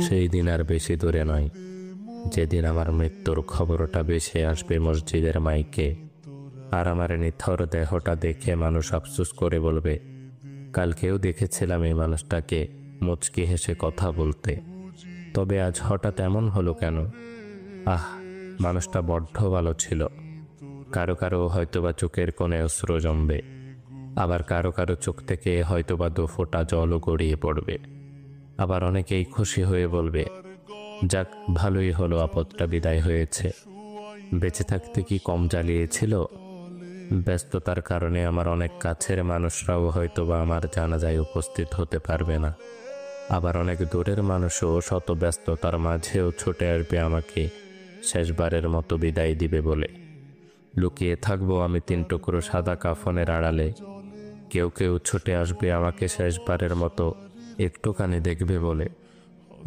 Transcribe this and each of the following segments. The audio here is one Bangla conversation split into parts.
সেই দিন আর বেশি দূরে নয়, যেদিন আমার মৃত্যুর খবরটা ভেসে আসবে মসজিদের মাইকে, আর আমার নিথর দেহটা দেখে মানুষ আফসোস করে বলবে, কালকেও দেখেছিলাম এই মানুষটাকে মুচকি হেসে কথা বলতে, তবে আজ হঠাৎ এমন হলো কেন? মানুষটা বড্ড ভালো ছিল। কারো কারো হয়তোবা চোখের কোণে অশ্রু জমবে, আবার কারো কারো চোখ থেকে হয়তোবা 2 ফোঁটা জলও গড়িয়ে পড়বে। আবার অনেকেই খুশি হয়ে বলবে, যাক, ভালোই হলো, আপদটা বিদায় হয়েছে। বেঁচে থাকতে কি কম জ্বালিয়েছিল? ব্যস্ততার কারণে আমার অনেক কাছের মানুষরাও হয়তোবা আমার জানাজায় উপস্থিত হতে পারবে না। আবার অনেক দূরের মানুষও শত ব্যস্ততার মাঝেও ছুটে আসবে আমাকে শেষবারের মতো বিদায় দিবে বলে। লুকিয়ে থাকবো আমি 3 টুকরো সাদা কাফনের আড়ালে। কেউ কেউ ছুটে আসবে আমাকে শেষবারের মতো একটুখানি দেখবে বলে।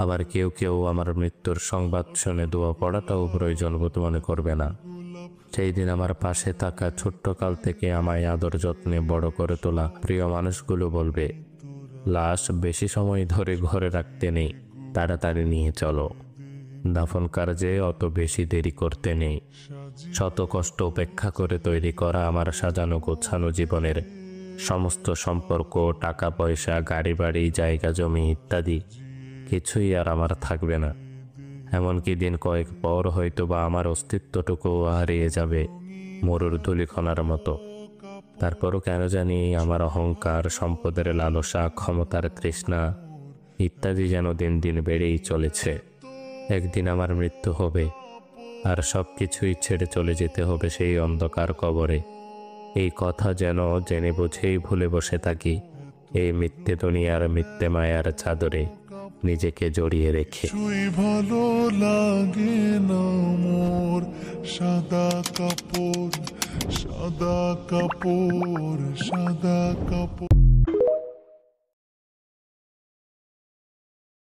আবার কেউ কেউ আমার মৃত্যুর সংবাদ শুনে দোয়া পড়াটাও প্রয়োজন বোধ মনে করবে না। সেই দিন আমার পাশে থাকা ছোট্টকাল থেকে আমায় আদর যত্নে বড় করে তোলা প্রিয় মানুষগুলো বলবে, লাশ বেশি সময় ধরে ঘরে রাখতে নেই, তাড়াতাড়ি নিয়ে চলো। দাফন কার্যে অত বেশি দেরি করতে নেই। শত কষ্ট উপেক্ষা করে তৈরি করা আমার সাজানো গোছানো জীবনের সমস্ত সম্পর্ক, টাকা পয়সা, গাড়ি বাড়ি, জায়গা জমি ইত্যাদি কিছুই আর আমার থাকবে না। এমনকি দিন কয়েক পর হয়তো বা আমার অস্তিত্বটুকুও হারিয়ে যাবে মরুর ধূলিকণার মতো। তারপরও কেন জানি আমার অহংকার, সম্পদের লালসা, ক্ষমতার তৃষ্ণা ইত্যাদি যেন দিন দিন বেড়েই চলেছে। একদিন আমার মৃত্যু হবে, আর সব কিছুই ছেড়ে চলে যেতে হবে সেই অন্ধকার কবরে। এই কথা যেন জেনে বুঝেই ভুলে বসে থাকি এই মিথ্যে দুনিয়ার মিথ্যে মায়ার চাদরে নিজেকে জড়িয়ে রেখে। ভালো লাগে না মোর সাদা কাপড়, সাদা কাপড়, সাদা কাপড়।